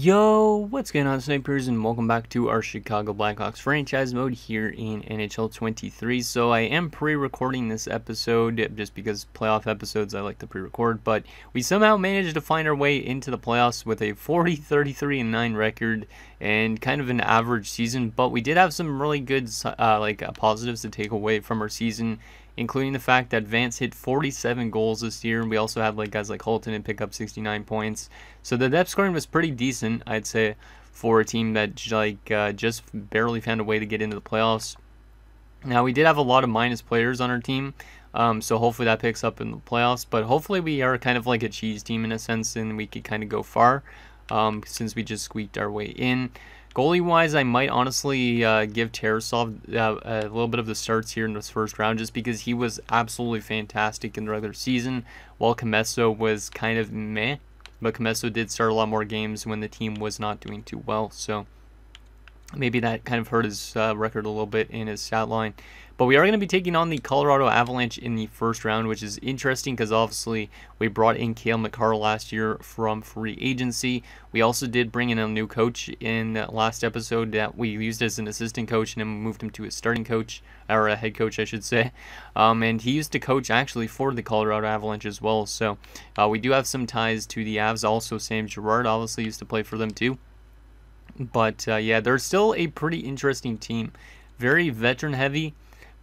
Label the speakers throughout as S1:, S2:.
S1: Yo, what's going on, snipers, and welcome back to our Chicago Blackhawks franchise mode here in NHL 23. So I am pre-recording this episode just because playoff episodes I like to pre-record, but we somehow managed to find our way into the playoffs with a 40-33-9 record and kind of an average season, but we did have some really good positives to take away from our season, including the fact that Vance hit 47 goals this year. We also had guys like Holton and pick up 69 points. So the depth scoring was pretty decent, I'd say, for a team that just barely found a way to get into the playoffs. Now, we did have a lot of minus players on our team, so hopefully that picks up in the playoffs. But hopefully we are kind of like a cheese team in a sense, and we could kind of go far since we just squeaked our way in. Goalie-wise, I might honestly give Tarasov a little bit of the starts here in this first round just because he was absolutely fantastic in the regular season, while Comesso was kind of meh. But Comesso did start a lot more games when the team was not doing too well, so maybe that kind of hurt his record a little bit in his stat line. But we are going to be taking on the Colorado Avalanche in the first round, which is interesting because obviously we brought in Cale Makar last year from free agency. We also did bring in a new coach in the last episode that we used as an assistant coach and then moved him to a starting coach, or a head coach I should say. And he used to coach actually for the Colorado Avalanche as well. So we do have some ties to the Avs. Also Sam Girard obviously used to play for them too. But yeah, they're still a pretty interesting team. Very veteran heavy.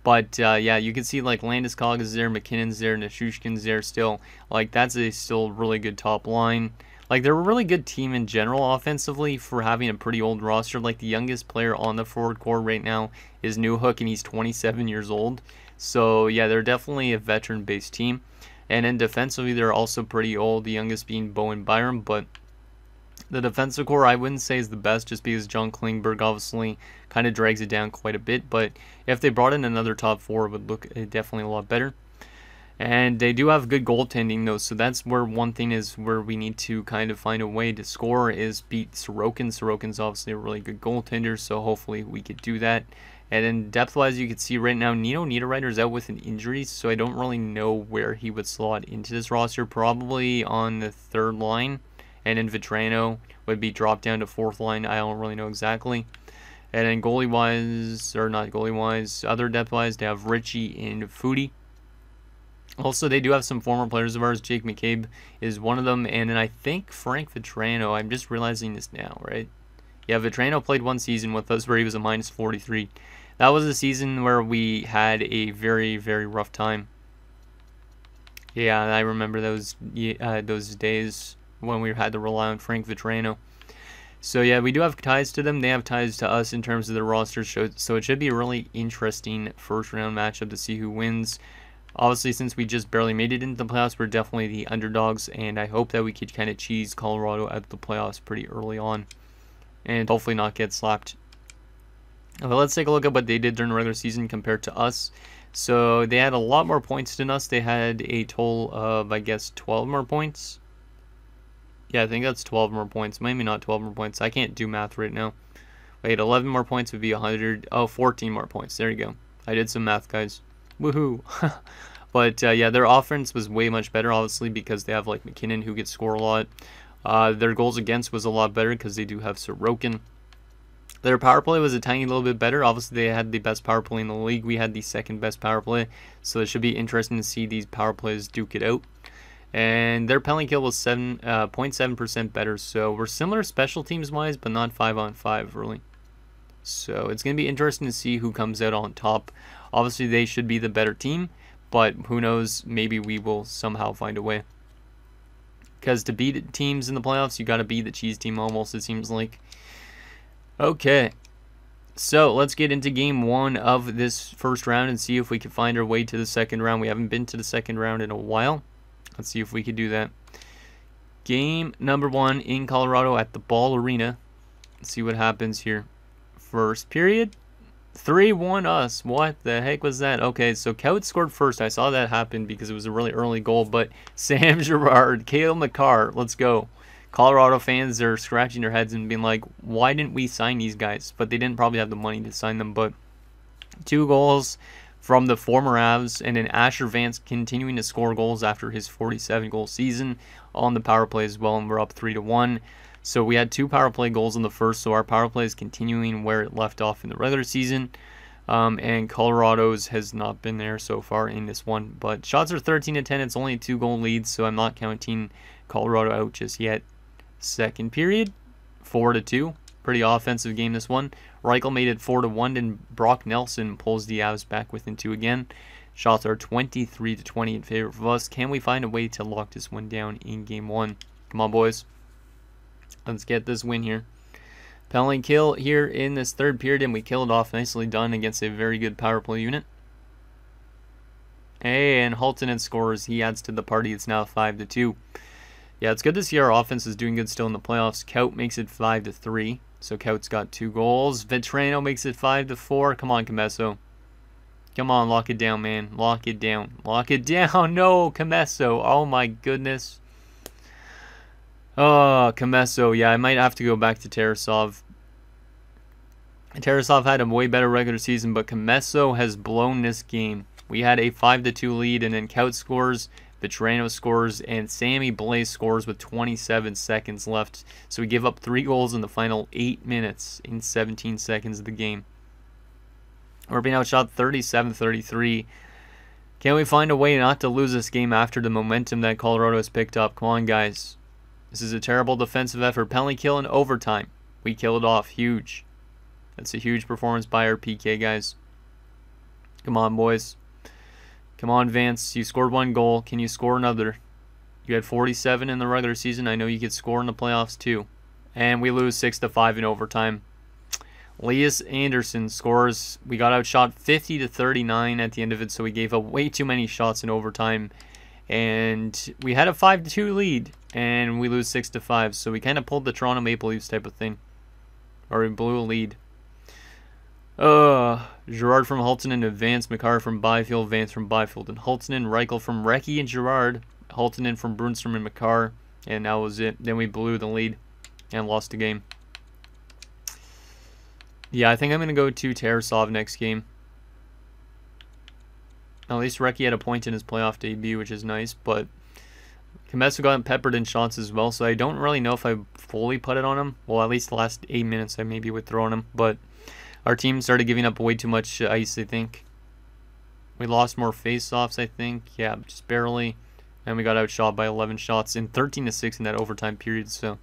S1: But yeah, you can see Landeskog is there, McKinnon's there, Nishushkin's there still. That's a still really good top line. They're a really good team in general offensively for having a pretty old roster. The youngest player on the forward core right now is Newhook, and he's 27 years old. So yeah, they're definitely a veteran-based team. And then defensively, they're also pretty old, the youngest being Bowen Byram, but the defensive core I wouldn't say is the best just because John Klingberg obviously kind of drags it down quite a bit. But if they brought in another top four, it would look definitely a lot better. And they do have good goaltending though, so that's where one thing is where we need to kind of find a way to score is beat Sorokin. Sorokin's obviously a really good goaltender, so hopefully we could do that. And then depth-wise, you can see right now Nino Niederreiter's out with an injury, so I don't really know where he would slot into this roster. Probably on the third line. And then Vetrano would be dropped down to fourth line. I don't really know exactly. And then goalie-wise, or not goalie-wise, other depth-wise, they have Richie and Foodie. Also, they do have some former players of ours. Jake McCabe is one of them. And then I think Frank Vetrano, I'm just realizing this now, right? Yeah, Vetrano played one season with us where he was a minus 43. That was a season where we had a very, very rough time. Yeah, I remember those days when we had to rely on Frank Vetrano. So yeah, we do have ties to them. They have ties to us in terms of the roster, so it should be a really interesting first round matchup to see who wins. Obviously, since we just barely made it into the playoffs, we're definitely the underdogs, and I hope that we could kind of cheese Colorado out of the playoffs pretty early on and hopefully not get slapped. But let's take a look at what they did during the regular season compared to us. So they had a lot more points than us. They had a total of, I guess, 12 more points. Yeah, I think that's 12 more points. Maybe not 12 more points. I can't do math right now. Wait, 11 more points would be 100. Oh, 14 more points. There you go. I did some math, guys. Woohoo. But, yeah, their offense was way much better, obviously, because they have, McKinnon, who gets score a lot. Their goals against was a lot better because they do have Sorokin. Their power play was a tiny little bit better. Obviously, they had the best power play in the league. We had the second best power play. So it should be interesting to see these power plays duke it out. And their penalty kill was 0.7% better, so we're similar special teams wise, but not 5-on-5 really. So it's going to be interesting to see who comes out on top. Obviously they should be the better team, but who knows, maybe we will somehow find a way. Because to beat teams in the playoffs, you got to be the cheese team almost, it seems like. Okay, so let's get into game one of this first round and see if we can find our way to the second round. We haven't been to the second round in a while. Let's see if we can do that. Game number one in Colorado at the Ball Arena. Let's see what happens here. First period. 3-1 us. What the heck was that? Okay, so Kaut scored first. I saw that happen because it was a really early goal. But Sam Girard, Cale Makar, let's go. Colorado fans are scratching their heads and being like, why didn't we sign these guys? But they didn't probably have the money to sign them. But 2 goals from the former Avs, and then Asher Vance continuing to score goals after his 47-goal season on the power play as well, and we're up 3-1. So we had 2 power play goals in the first, so our power play is continuing where it left off in the regular season. And Colorado's has not been there so far in this one. But shots are 13-10. It's only a 2-goal lead, so I'm not counting Colorado out just yet. Second period, 4-2. Pretty offensive game, this one. Reichel made it 4-1, and Brock Nelson pulls the Avs back within 2 again. Shots are 23-20 in favor of us. Can we find a way to lock this one down in Game 1? Come on, boys. Let's get this win here. Penalty kill here in this third period, and we kill it off. Nicely done against a very good power play unit. Hey, and Haltonen scores. He adds to the party. It's now 5-2. Yeah, it's good to see our offense is doing good still in the playoffs. Kaut makes it 5-3. So Kaut's got 2 goals. Vetrano makes it 5-4. Come on, Comesso. Come on, lock it down, man. Lock it down. Lock it down. No, Comesso. Oh, my goodness. Oh, Comesso. Yeah, I might have to go back to Tarasov. Tarasov had a way better regular season, but Comesso has blown this game. We had a 5-2 lead, and then Kaut scores, Vetrano scores, and Sammy Blais scores with 27 seconds left. So we give up 3 goals in the final 8 minutes in 17 seconds of the game. We're being outshot 37-33. Can we find a way not to lose this game after the momentum that Colorado has picked up? Come on, guys. This is a terrible defensive effort. Penalty kill in overtime. We kill it off. Huge. That's a huge performance by our PK, guys. Come on, boys. Come on, Vance. You scored 1 goal. Can you score another? You had 47 in the regular season. I know you could score in the playoffs, too. And we lose 6-5 in overtime. Elias Anderson scores. We got outshot 50-39 at the end of it, so we gave up way too many shots in overtime. And we had a 5-2 lead, and we lose 6-5. So we kind of pulled the Toronto Maple Leafs type of thing. Or we blew a lead. Girard from Haltonen and Vance, Makar from Byfield, Vance from Byfield and Haltonen, Reichel from Recchi and Girard, Haltonen from Brunstrom and Makar, and that was it. Then we blew the lead and lost the game. Yeah, I think I'm going to go to Tarasov next game. At least Recchi had a point in his playoff debut, which is nice, but Comesso got peppered in shots as well, so I don't really know if I fully put it on him. Well, at least the last 8 minutes I maybe would throw on him, but our team started giving up way too much ice, I think. We lost more face-offs, I think. Yeah, just barely. And we got outshot by 11 shots in 13-6 in that overtime period, so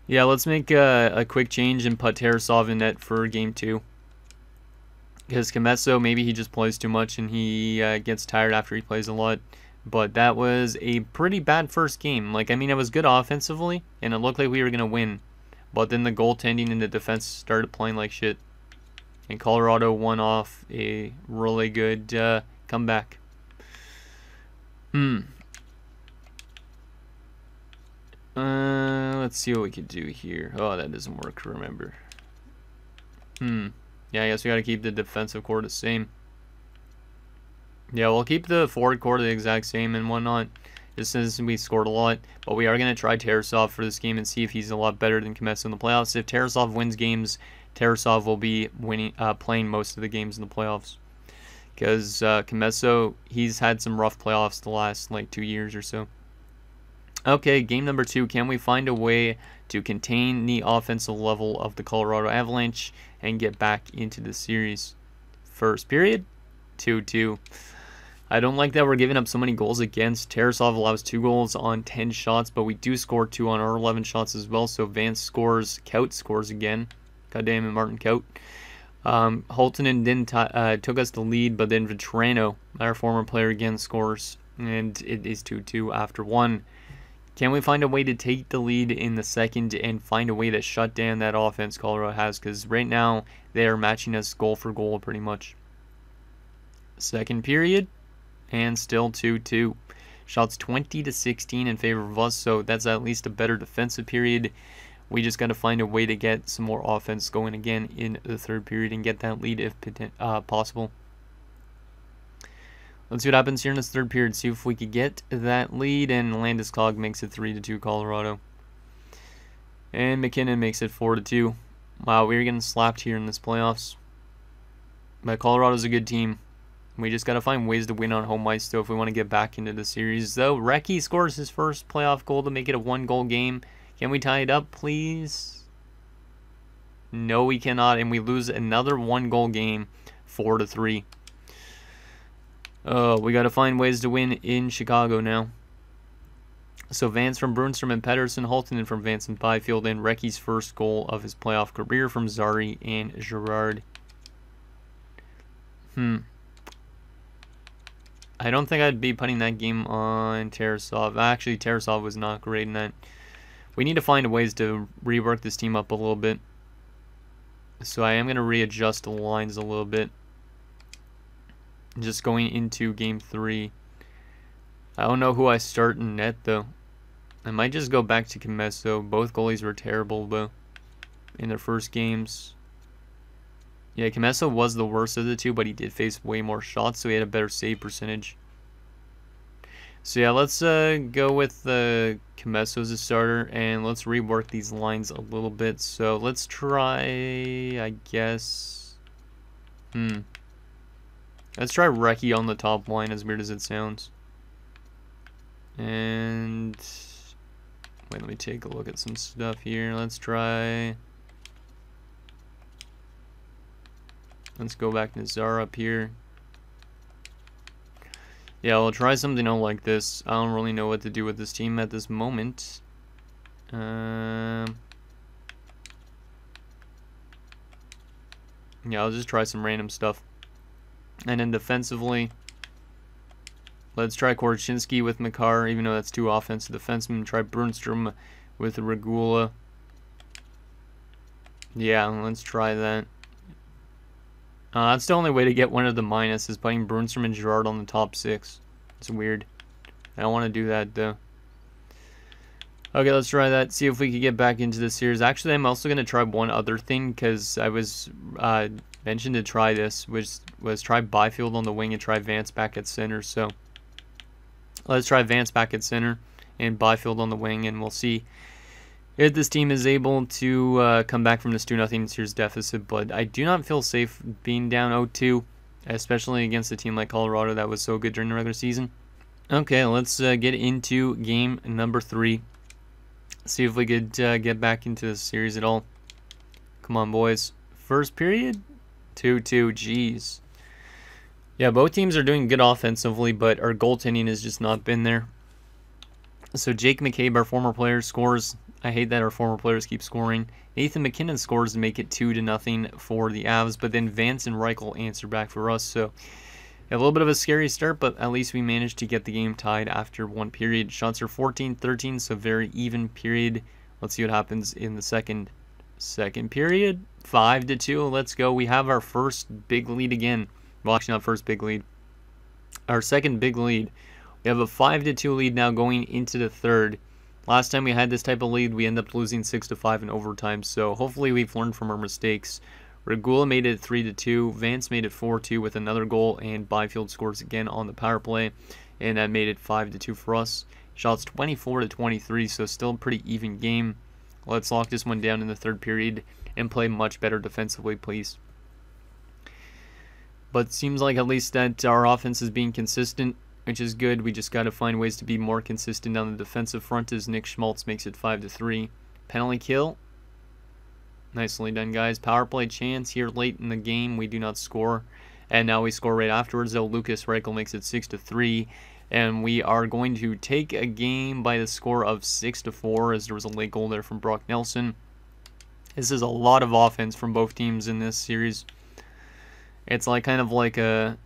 S1: yeah, let's make a quick change and put Tarasov in net for Game 2. Because Comesso, maybe he just plays too much and he gets tired after he plays a lot. But that was a pretty bad first game. Like, I mean, it was good offensively, and it looked like we were going to win. But then the goaltending and the defense started playing like shit. And Colorado won off a really good comeback. Let's see what we could do here. Oh, that doesn't work, remember. Yeah, I guess we got to keep the defensive core the same. Yeah, we'll keep the forward core the exact same and whatnot. Just since we scored a lot. But we are going to try Tarasov for this game and see if he's a lot better than Comesso in the playoffs. If Tarasov wins games, Tarasov will be playing most of the games in the playoffs. Because Comesso, he's had some rough playoffs the last, like, 2 years or so. Okay, game number 2. Can we find a way to contain the offensive level of the Colorado Avalanche and get back into the series? First period, 2-2. I don't like that we're giving up so many goals against. Tarasov allows 2 goals on 10 shots, but we do score 2 on our 11 shots as well. So Vance scores, Kaut scores again. Goddamn it, Martin Kaut. Haltonen didn't took us the lead, but then Vetrano, our former player, again scores, and it is 2-2 after 1. Can we find a way to take the lead in the second and find a way to shut down that offense Colorado has? Because right now they are matching us goal for goal pretty much. Second period, and still 2-2. Shots 20-16 in favor of us, so that's at least a better defensive period. We just got to find a way to get some more offense going again in the third period and get that lead if possible. Let's see what happens here in this third period. See if we could get that lead, and Landeskog makes it 3-2 Colorado. And McKinnon makes it 4-2. Wow, we're getting slapped here in this playoffs. But Colorado's a good team. We just got to find ways to win on home ice, though, if we want to get back into the series. Though, Recchi scores his first playoff goal to make it a 1-goal game. Can we tie it up, please? No, we cannot, and we lose another 1-goal game, 4-3. Oh, we got to find ways to win in Chicago now. So Vance from Brunstrom and Pettersson, Holtinen from Vance and Byfield, and Recchi's first goal of his playoff career from Zari and Girard. I don't think I'd be putting that game on Tarasov. Actually, Tarasov was not great in that. We need to find ways to rework this team up a little bit. So I am going to readjust the lines a little bit. Just going into game 3. I don't know who I start in net, though. I might just go back to Comesso. Both goalies were terrible, though, in their first games. Yeah, Comesso was the worst of the two, but he did face way more shots, so he had a better save percentage. So yeah, let's go with Comesso as a starter, and let's rework these lines a little bit. So let's try, I guess... Let's try Recchi on the top line, as weird as it sounds. And... Wait, let me take a look at some stuff here. Let's try... Let's go back to Zara up here. Yeah, we'll try something out like this. I don't really know what to do with this team at this moment. Yeah, I'll just try some random stuff. And then defensively, let's try Korchinski with Makar, even though that's two offensive defensemen. Try Brunstrom with Regula. Yeah, let's try that. That's the only way to get one of the minus, is putting Brunstrom and Girard on the top 6. It's weird. I don't want to do that, though. Okay, let's try that. See if we can get back into the series. Actually, I'm also going to try one other thing, because I was mentioned to try this, which was try Byfield on the wing and try Vance back at center. So let's try Vance back at center and Byfield on the wing, and we'll see if this team is able to come back from this 2-0 series deficit. But I do not feel safe being down 0-2, especially against a team like Colorado that was so good during the regular season. Okay, let's get into game number 3. See if we could get back into the series at all. Come on, boys. First period, 2-2. Jeez. Yeah, both teams are doing good offensively, but our goaltending has just not been there. So Jake McCabe, our former player, scores. I hate that our former players keep scoring. Nathan McKinnon scores to make it 2-0 for the Avs, but then Vance and Reichel answer back for us. So a little bit of a scary start, but at least we managed to get the game tied after one period. Shots are 14-13, so very even period. Let's see what happens in the second period. 5-2. Let's go. We have our first big lead again. Well, actually not first big lead. Our second big lead. We have a 5-2 lead now going into the third. Last time we had this type of lead, we ended up losing 6-5 in overtime, so hopefully we've learned from our mistakes. Regula made it 3-2, Vance made it 4-2 with another goal, and Byfield scores again on the power play, and that made it 5-2 for us. Shots 24-23, so still a pretty even game. Let's lock this one down in the third period and play much better defensively, please. But it seems like at least that our offense is being consistent, which is good. We just got to find ways to be more consistent on the defensive front, as Nick Schmaltz makes it 5-3. Penalty kill. Nicely done, guys. Power play chance here late in the game. We do not score. And now we score right afterwards, though. Lucas Reichel makes it 6-3. And we are going to take a game by the score of 6-4, as there was a late goal there from Brock Nelson. This is a lot of offense from both teams in this series. It's like kind of like a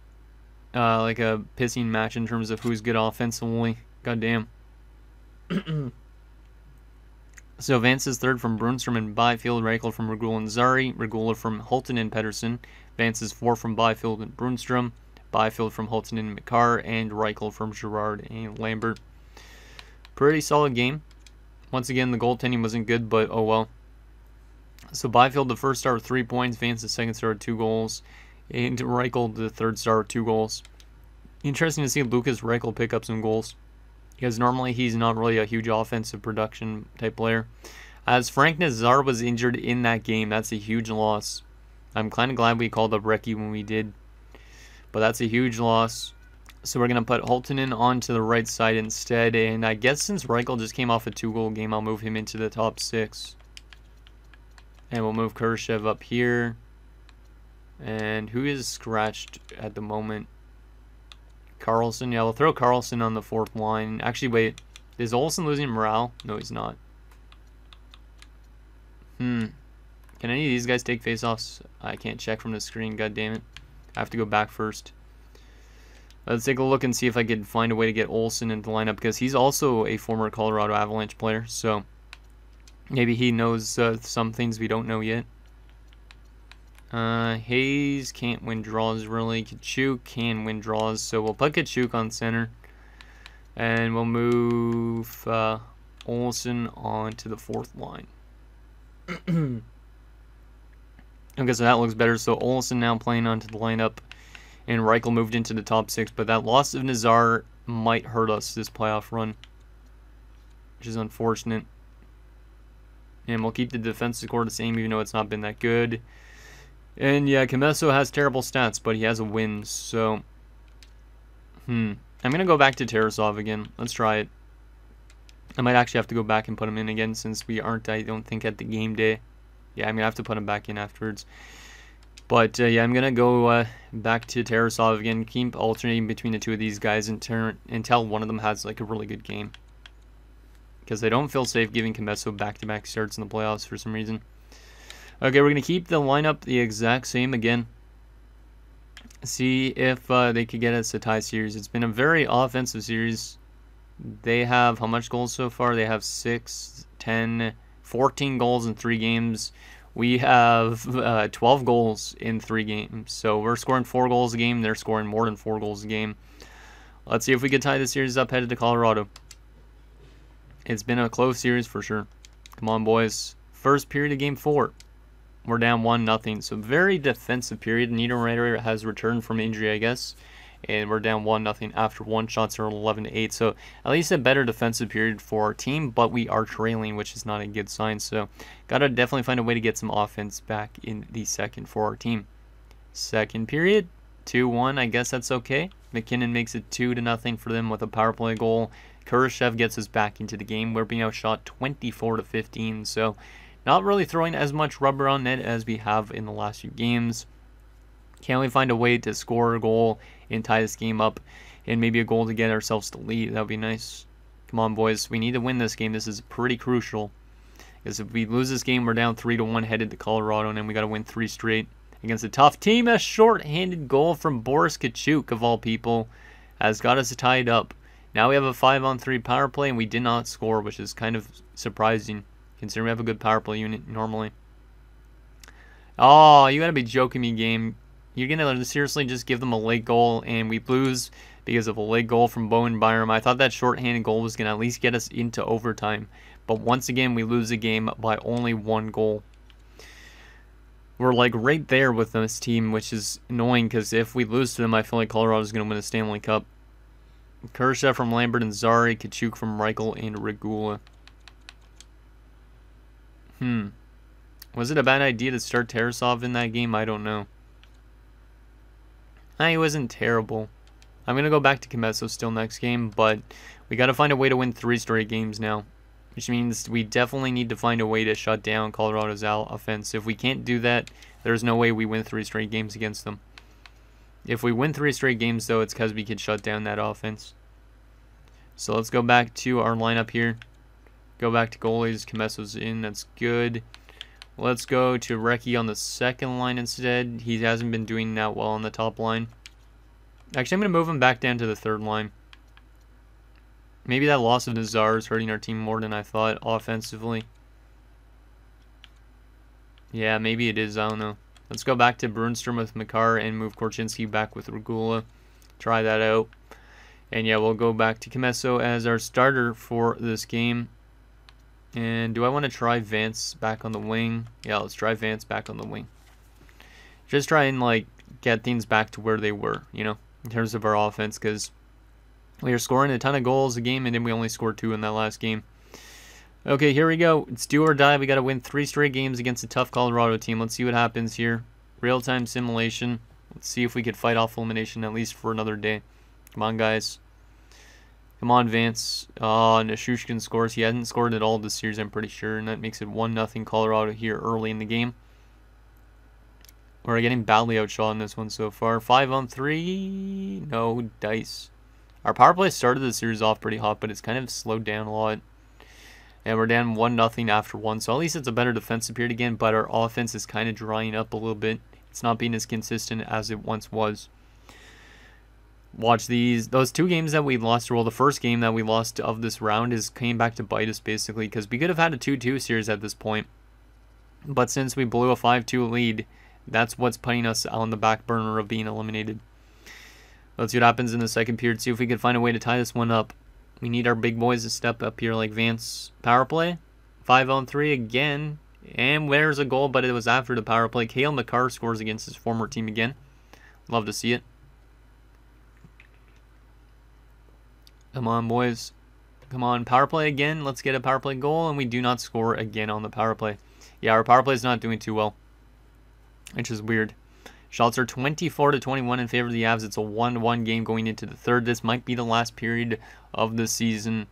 S1: pissing match in terms of who's good offensively. Goddamn. So Vance is third from Brunstrom and Byfield, Reichel from Regula and Zari, Regula from Holton and Pettersson, Vance is 4 from Byfield and Brunstrom, Byfield from Holton and Makar, and Reichel from Girard and Lambert. Pretty solid game. Once again, the goaltending wasn't good, but oh well. So Byfield, the first star with 3 points, Vance, the second star with 2 goals, and Reichel, the third star with 2 goals. Interesting to see Lucas Reichel pick up some goals, because normally he's not really a huge offensive production type player. As Frank Nazar was injured in that game, that's a huge loss. I'm kind of glad we called up Recchi when we did, but that's a huge loss. So we're going to put Holtonen onto the right side instead. And I guess since Reichel just came off a 2-goal game, I'll move him into the top 6. And we'll move Kurashev up here. And who is scratched at the moment? Carlson. Yeah, we'll throw Carlson on the 4th line. Actually, wait. Is Olsen losing morale? No, he's not. Can any of these guys take faceoffs? I can't check from the screen. God damn it. I have to go back first. Let's take a look and see if I can find a way to get Olsen into the lineup, because he's also a former Colorado Avalanche player. So maybe he knows some things we don't know yet. Hayes can't win draws really. Kachuk can win draws, so we'll put Kachuk on center. And we'll move Olsen onto the 4th line. Okay, so that looks better. So Olsen now playing onto the lineup. And Reichel moved into the top 6. But that loss of Nazar might hurt us this playoff run, which is unfortunate. And we'll keep the defensive score the same, even though it's not been that good. And yeah, Camesso has terrible stats, but he has a win. So, I'm going to go back to Tarasov again. Let's try it. I might actually have to go back and put him in again, since we aren't, I don't think, at the game day. Yeah, I'm going to have to put him back in afterwards. But yeah, I'm going to go back to Tarasov again. Keep alternating between the two of these guys until one of them has like a really good game. Because I don't feel safe giving Camesso back-to-back starts in the playoffs for some reason. Okay, we're going to keep the lineup the exact same again. See if they could get us a tie series. It's been a very offensive series. They have how much goals so far? They have 6, 10, 14 goals in 3 games. We have 12 goals in 3 games. So we're scoring 4 goals a game. They're scoring more than 4 goals a game. Let's see if we can tie the series up headed to Colorado. It's been a close series for sure. Come on, boys. First period of game 4. We're down 1-0. So very defensive period. Niederreiter has returned from injury, I guess. And we're down 1-0 after 1 shots are 11-8. So at least a better defensive period for our team, but we are trailing, which is not a good sign. So gotta definitely find a way to get some offense back in the second for our team. Second period, 2-1. I guess that's okay. McKinnon makes it 2-0 for them with a power play goal. Kurashev gets us back into the game. We're being outshot 24-15. So not really throwing as much rubber on net as we have in the last few games. Can we find a way to score a goal and tie this game up, and maybe a goal to get ourselves to lead? That would be nice. Come on, boys. We need to win this game. This is pretty crucial, because if we lose this game, we're down 3-1 headed to Colorado, and then we got to win 3 straight against a tough team. A short-handed goal from Boris Kachuk, of all people, has got us tied up. Now we have a 5-on-3 power play, and we did not score, which is kind of surprising, considering we have a good power play unit normally. Oh, you got to be joking me, game. You're going to seriously just give them a late goal, and we lose because of a late goal from Bowen Byram. I thought that shorthanded goal was going to at least get us into overtime. But once again, we lose the game by only 1 goal. We're like right there with this team, which is annoying, because if we lose to them, I feel like Colorado's going to win the Stanley Cup. Kershaw from Lambert and Zari, Kachuk from Reichel and Regula. Was it a bad idea to start Tarasov in that game? I don't know. He wasn't terrible. I'm going to go back to Camesso still next game, but we got to find a way to win 3 straight games now, which means we definitely need to find a way to shut down Colorado's offense. If we can't do that, there's no way we win 3 straight games against them. If we win 3 straight games, though, it's because we can shut down that offense. So let's go back to our lineup here. Go back to goalies. Camesso's in. That's good. Let's go to Recchi on the second line instead. He hasn't been doing that well on the top line. Actually, I'm going to move him back down to the 3rd line. Maybe that loss of Nazar is hurting our team more than I thought offensively. Yeah, maybe it is. I don't know. Let's go back to Brunstrom with Makar and move Korchinski back with Regula. Try that out. And yeah, we'll go back to Camesso as our starter for this game. And do I want to try Vance back on the wing? Yeah, let's try Vance back on the wing. Just try and like get things back to where they were, you know, in terms of our offense, because we are scoring a ton of goals a game, and then we only scored 2 in that last game. Okay, here we go. It's do or die. We got to win 3 straight games against a tough Colorado team. Let's see what happens here. Real-time simulation. Let's see if we could fight off elimination at least for another day. Come on, guys. Come on, Vance. Oh, Nichushkin scores. He hasn't scored at all this series, I'm pretty sure, and that makes it 1-0 Colorado here early in the game. We're getting badly outshot in this one so far. 5-on-3. No dice. Our power play started the series off pretty hot, but it's kind of slowed down a lot. And we're down 1-0 after one, so at least it's a better defensive period again, but our offense is kind of drying up a little bit. It's not being as consistent as it once was. Watch these. Those two games that we lost, well, the first game that we lost of this round came back to bite us, basically, because we could have had a 2-2 series at this point. But since we blew a 5-2 lead, that's what's putting us on the back burner of being eliminated. Let's see what happens in the second period. See if we can find a way to tie this one up. We need our big boys to step up here like Vance. Power play. 5-on-3 again. And there's a goal, but it was after the power play. Cale Makar scores against his former team again. Love to see it. Come on, boys. Come on, power play again. Let's get a power play goal, and we do not score again on the power play. Yeah, our power play is not doing too well, which is weird. Shots are 24-21 in favor of the Avs. It's a 1-1 game going into the third. This might be the last period of the season.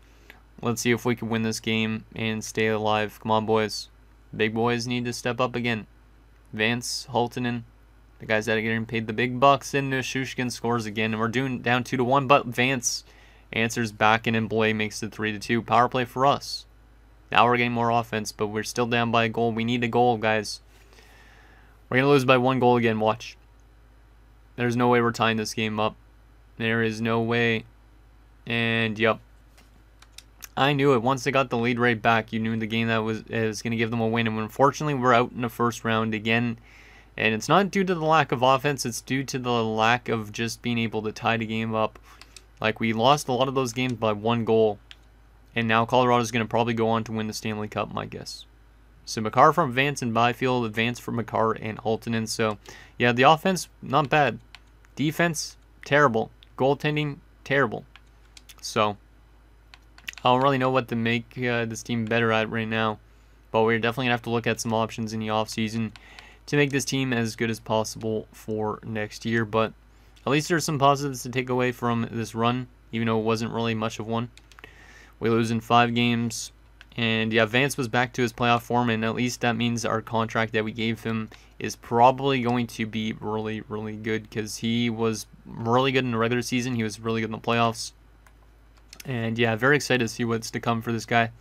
S1: Let's see if we can win this game and stay alive. Come on, boys. Big boys need to step up again. Vance, Holtonen, the guys that are getting paid the big bucks, and Nichushkin scores again. And we're doing down 2-1, but Vance answers back, and Blay makes it 3-2. Power play for us. Now we're getting more offense, but we're still down by a goal. We need a goal, guys. We're going to lose by 1 goal again, watch. There's no way we're tying this game up. There is no way. And, yep. I knew it. Once they got the lead right back, you knew the game that was going to give them a win. And unfortunately, we're out in the first round again. And it's not due to the lack of offense. It's due to the lack of just being able to tie the game up. Like, we lost a lot of those games by 1 goal. And now Colorado's going to probably go on to win the Stanley Cup, my guess. So Makar from Vance and Byfield, Vance from Makar and Holtonen. So, yeah, the offense, not bad. Defense, terrible. Goaltending, terrible. So, I don't really know what to make this team better at right now. But we're definitely going to have to look at some options in the offseason to make this team as good as possible for next year. But at least there's some positives to take away from this run, even though it wasn't really much of one. We lose in 5 games. And yeah, Vance was back to his playoff form, and at least that means our contract that we gave him is probably going to be really, really good, because he was really good in the regular season. He was really good in the playoffs. And yeah, very excited to see what's to come for this guy.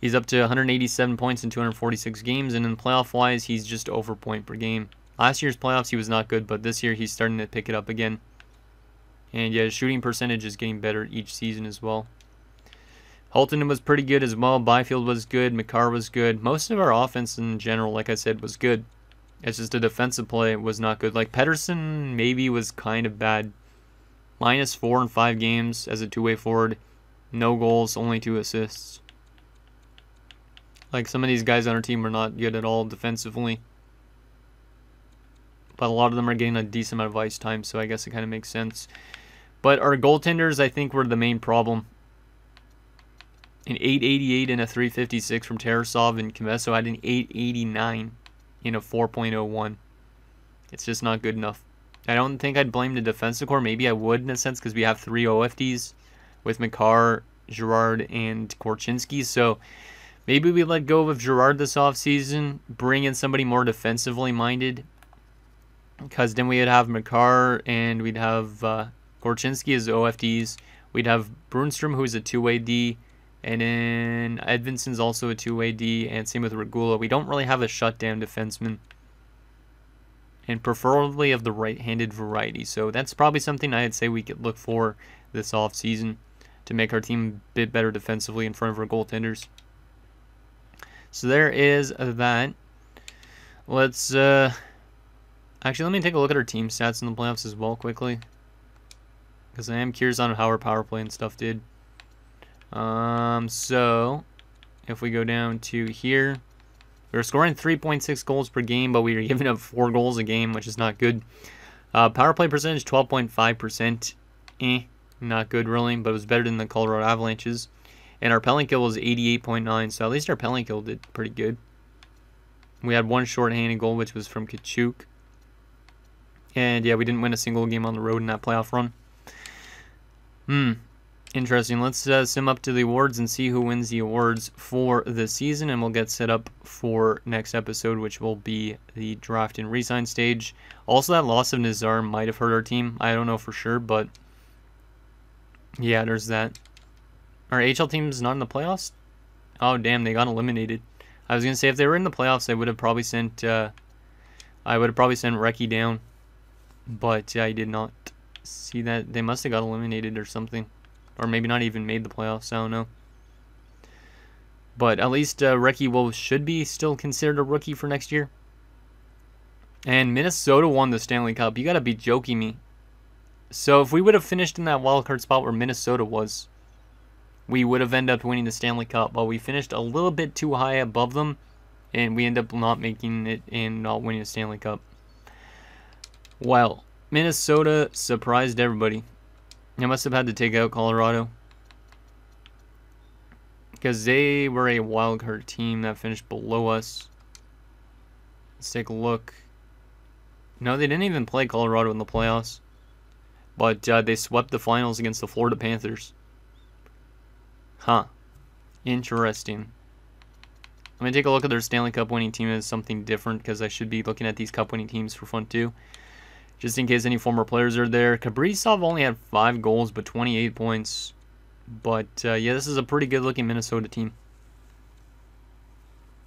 S1: He's up to 187 points in 246 games, and in playoff-wise, he's just over point per game. Last year's playoffs, he was not good, but this year he's starting to pick it up again. And yeah, his shooting percentage is getting better each season as well. Holtonen was pretty good as well. Byfield was good. Makar was good. Most of our offense in general, like I said, was good. It's just the defensive play was not good. Like, Pettersson maybe was kind of bad. -4 in 5 games as a two-way forward. No goals, only 2 assists. Like, some of these guys on our team are not good at all defensively. But a lot of them are getting a decent amount of ice time, so I guess it kind of makes sense. But our goaltenders, I think, were the main problem. An 888 and a 356 from Tarasov, and Kmeso had an 889 in a 4.01. It's just not good enough. I don't think I'd blame the defensive core. Maybe I would in a sense, because we have 3 OFDs with Makar, Girard, and Korchinski. So maybe we let go of Girard this offseason, bring in somebody more defensively minded, because then we'd have Makar and we'd have Korchinski as OFDs. We'd have Brunstrom, who's a 2-way D. And then Edvinson's also a 2-way D, and same with Regula. We don't really have a shutdown defenseman, and preferably of the right-handed variety. So that's probably something I'd say we could look for this offseason to make our team a bit better defensively in front of our goaltenders. So there is that. Let's actually, let me take a look at our team stats in the playoffs as well quickly, because I am curious on how our power play and stuff did. So if we go down to here, we were scoring 3.6 goals per game, but we were giving up 4 goals a game, which is not good. Power play percentage 12.5%. Not good really, but it was better than the Colorado Avalanche's. And our penalty kill was 88.9, so at least our penalty kill did pretty good. We had 1 short-handed goal, which was from Kachuk. And yeah, we didn't win a single game on the road in that playoff run. Interesting. Let's sim up to the awards and see who wins the awards for the season, and we'll get set up for next episode, which will be the draft and resign stage. Also, that loss of Nazar might have hurt our team. I don't know for sure, but yeah, there's that. Our AHL team's not in the playoffs? Oh, damn, they got eliminated. I was going to say, if they were in the playoffs, I would have probably sent Recce down, but I did not see that. They must have got eliminated or something. Or maybe not even made the playoffs, I don't know. But at least Recce should be still considered a rookie for next year. And Minnesota won the Stanley Cup. You gotta be joking me. So if we would have finished in that wildcard spot where Minnesota was, we would have ended up winning the Stanley Cup. But we finished a little bit too high above them, and we end up not making it and not winning the Stanley Cup. Well, Minnesota surprised everybody. They must have had to take out Colorado, because they were a wildcard team that finished below us. Let's take a look. No, they didn't even play Colorado in the playoffs, but they swept the finals against the Florida Panthers. Huh. Interesting. I'm going to take a look at their Stanley Cup winning team as something different, because I should be looking at these cup winning teams for fun too. Just in case any former players are there. Kaprizov only had 5 goals, but 28 points. But, yeah, this is a pretty good-looking Minnesota team.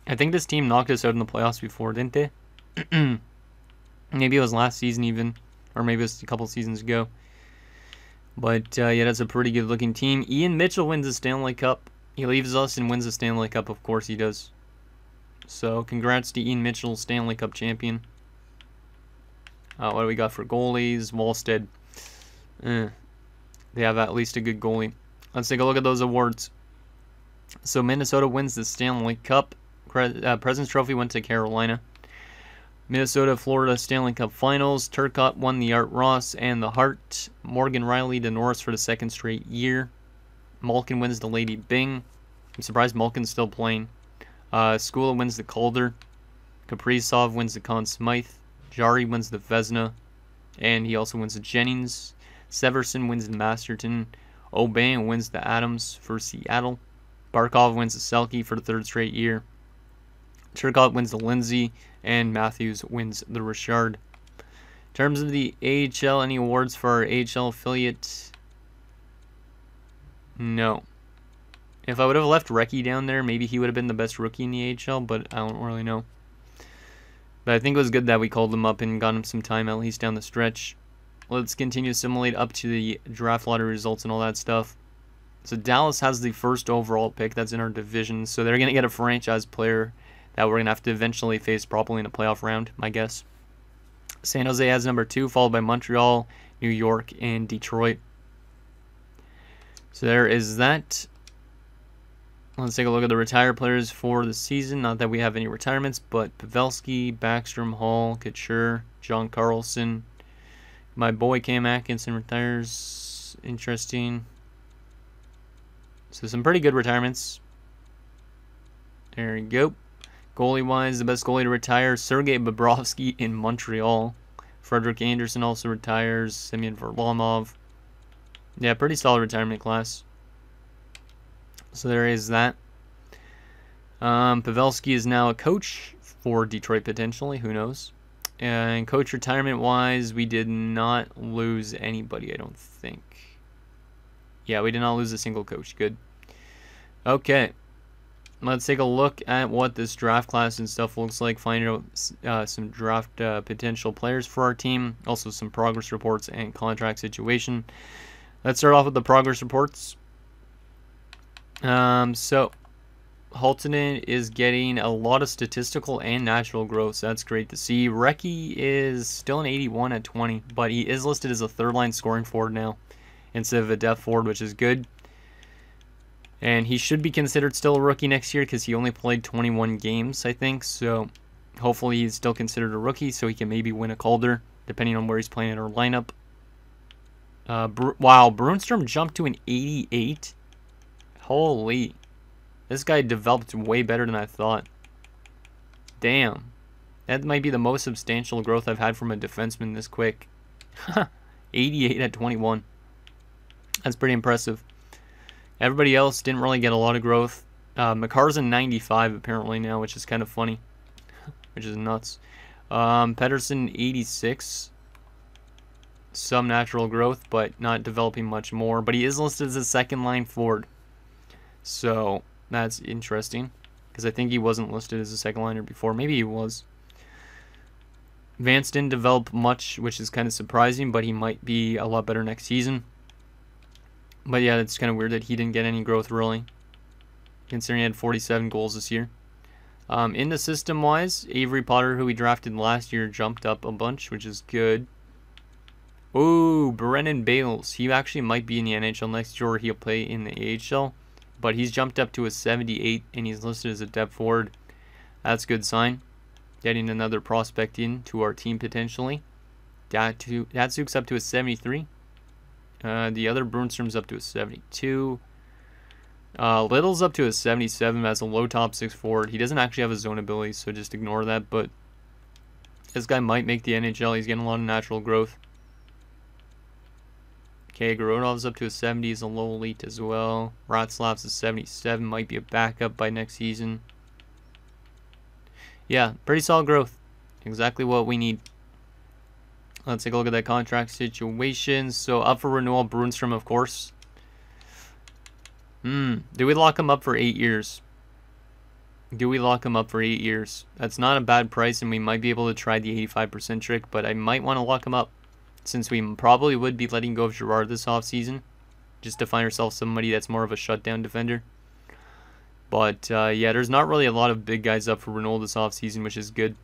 S1: I think this team knocked us out in the playoffs before, didn't they? Maybe it was last season even. Or maybe it was a couple seasons ago. But, yeah, that's a pretty good-looking team. Ian Mitchell wins the Stanley Cup. He leaves us and wins the Stanley Cup. Of course he does. So, congrats to Ian Mitchell, Stanley Cup champion. What do we got for goalies? Wallstead. They have at least a good goalie. Let's take a look at those awards. So Minnesota wins the Stanley Cup. President's Trophy went to Carolina. Minnesota, Florida Stanley Cup Finals. Turcotte won the Art Ross and the Hart. Morgan Riley to Norris for the 2nd straight year. Malkin wins the Lady Byng. I'm surprised Malkin's still playing. Skula wins the Calder. Kaprizov wins the Conn Smythe. Jari wins the Vezina, and he also wins the Jennings. Severson wins the Masterton. Aubin wins the Adams for Seattle. Barkov wins the Selke for the 3rd straight year. Turcotte wins the Lindsay, and Matthews wins the Richard. In terms of the AHL, any awards for our AHL affiliate? No. If I would have left Recce down there, maybe he would have been the best rookie in the AHL, but I don't really know. But I think it was good that we called him up and got him some time, at least down the stretch. Let's continue to simulate up to the draft lottery results and all that stuff. So Dallas has the 1st overall pick. That's in our division. So they're going to get a franchise player that we're going to have to eventually face probably in a playoff round, my guess. San Jose has number 2, followed by Montreal, New York, and Detroit. So there is that. Let's take a look at the retired players for the season. Not that we have any retirements, but Pavelski, Backstrom, Hall, Couture, John Carlson. My boy Cam Atkinson retires. Interesting. So some pretty good retirements. There you go. Goalie-wise, the best goalie to retire, Sergei Bobrovsky in Montreal. Frederick Anderson also retires. Semyon Varlamov. Yeah, pretty solid retirement class. So there is that. Pavelski is now a coach for Detroit potentially. Who knows? And coach retirement-wise, we did not lose anybody, I don't think. Yeah, we did not lose a single coach. Good. Okay. Let's take a look at what this draft class and stuff looks like. Find out some draft potential players for our team. Also some progress reports and contract situation. Let's start off with the progress reports. So Haltonen is getting a lot of statistical and natural growth, so that's great to see. Recce is still an 81 at 20, but he is listed as a 3rd-line scoring forward now instead of a depth forward, which is good. And he should be considered still a rookie next year because he only played 21 games, I think. So hopefully he's still considered a rookie so he can maybe win a Calder, depending on where he's playing in our lineup. Wow, Brunstrom jumped to an 88. Holy. This guy developed way better than I thought. Damn. That might be the most substantial growth I've had from a defenseman this quick. 88 at 21. That's pretty impressive. Everybody else didn't really get a lot of growth. McCarr's in 95 apparently now, which is kind of funny, which is nuts. Pedersen 86. Some natural growth, but not developing much more. But he is listed as a second line forward. So that's interesting, because I think he wasn't listed as a second liner before. Maybe he was. Vance didn't develop much, which is kind of surprising, but he might be a lot better next season. But yeah, it's kind of weird that he didn't get any growth really, considering he had 47 goals this year. In the system-wise, Avery Potter, who we drafted last year, jumped up a bunch, which is good. Ooh, Brennan Bales. He actually might be in the NHL next year, or he'll play in the AHL. But he's jumped up to a 78, and he's listed as a depth forward. That's a good sign. Getting another prospect in to our team potentially. Datsuk's up to a 73. The other Brunstrom's up to a 72. Little's up to a 77 as a low top 6 forward. He doesn't actually have a zone ability, so just ignore that. But this guy might make the NHL. He's getting a lot of natural growth. Okay, Gorodov's up to a 70. He's a low elite as well. Ratzlav's a 77. Might be a backup by next season. Yeah, pretty solid growth. Exactly what we need. Let's take a look at that contract situation. So up for renewal, Brunstrom, of course. Do we lock him up for 8 years? Do we lock him up for 8 years? That's not a bad price, and we might be able to try the 85% trick, but I might want to lock him up, since we probably would be letting go of Girard this offseason, just to find ourselves somebody that's more of a shutdown defender. But yeah, there's not really a lot of big guys up for renewal this offseason, which is good.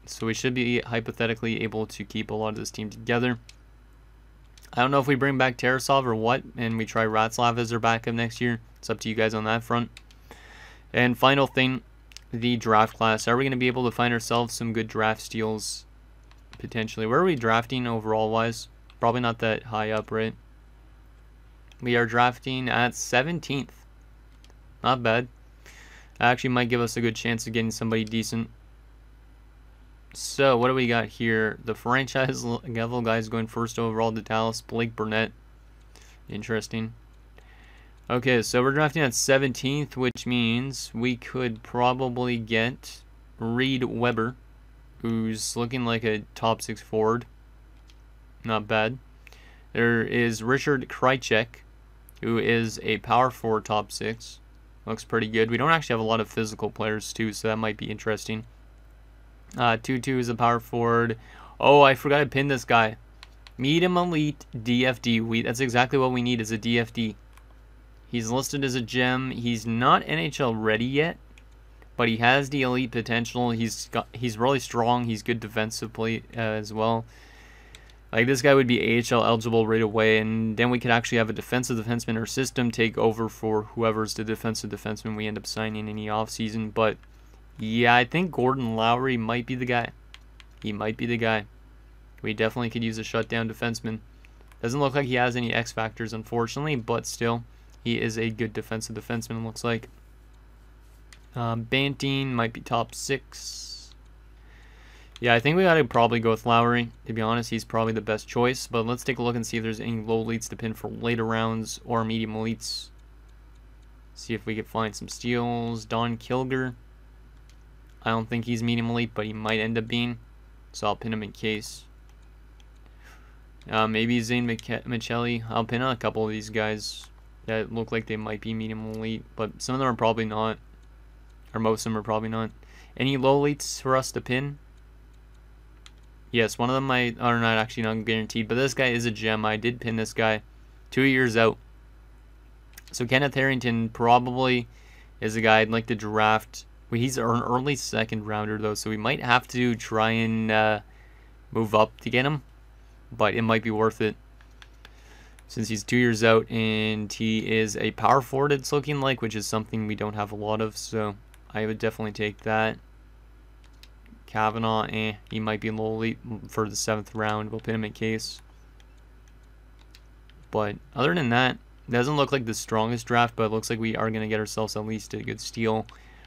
S1: So we should be hypothetically able to keep a lot of this team together. I don't know if we bring back Tarasov or what, and we try Ratzlav as our backup next year. It's up to you guys on that front. And final thing, the draft class. Are we going to be able to find ourselves some good draft steals, potentially? Where are we drafting overall-wise? Probably not that high up, right? We are drafting at 17th. Not bad. Actually might give us a good chance of getting somebody decent. So, what do we got here? The franchise level guys going first overall to Dallas. Blake Burnett. Interesting. Okay, so we're drafting at 17th, which means we could probably get Reed Weber, who's looking like a top 6 forward. Not bad. There is Richard Krejcik, who is a power forward top 6. Looks pretty good. We don't actually have a lot of physical players, too, so that might be interesting. 2-2 is a power forward. Oh, I forgot to pin this guy. Medium elite DFD. That's exactly what we need, is a DFD. He's listed as a gem. He's not NHL ready yet, but he has the elite potential. He's really strong. He's good defensive play as well. Like, this guy would be AHL eligible right away, and then we could actually have a defensive defenseman or system take over for whoever's the defensive defenseman we end up signing in the offseason. But yeah, I think Gordon Lowry might be the guy. He might be the guy. We definitely could use a shutdown defenseman. Doesn't look like he has any X factors, unfortunately, but still, he is a good defensive defenseman, looks like. Banting might be top 6. Yeah, I think we gotta probably go with Lowry. To be honest, he's probably the best choice. But let's take a look and see if there's any low elites to pin for later rounds or medium elites. See if we can find some steals. Don Kilger. I don't think he's medium elite, but he might end up being. So I'll pin him in case. Maybe Zane Michelli. I'll pin on a couple of these guys that look like they might be medium elite, but some of them are probably not. Or most of them are probably not. Any low elites for us to pin? Yes, one of them are not actually not guaranteed, but this guy is a gem. I did pin this guy 2 years out. So Kenneth Harrington probably is a guy I'd like to draft. He's an early second rounder though, so we might have to try and move up to get him, but it might be worth it since he's 2 years out and he is a power forward, it's looking like, which is something we don't have a lot of, so I would definitely take that. Kavanaugh, he might be low elite for the 7th round. We'll pin him in case. But other than that, it doesn't look like the strongest draft, but it looks like we are going to get ourselves at least a good steal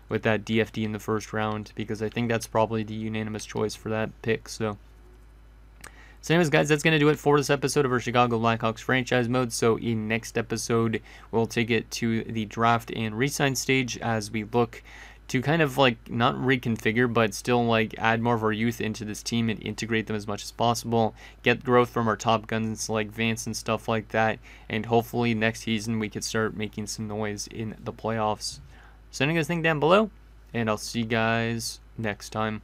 S1: with that DFD in the 1st round, because I think that's probably the unanimous choice for that pick. So So anyways, guys, that's going to do it for this episode of our Chicago Blackhawks franchise mode. So in next episode, we'll take it to the draft and re-sign stage as we look to kind of like not reconfigure, but still like add more of our youth into this team and integrate them as much as possible, get growth from our top guns like Vance and stuff like that, and hopefully next season we could start making some noise in the playoffs. Send you guys a thing down below, and I'll see you guys next time.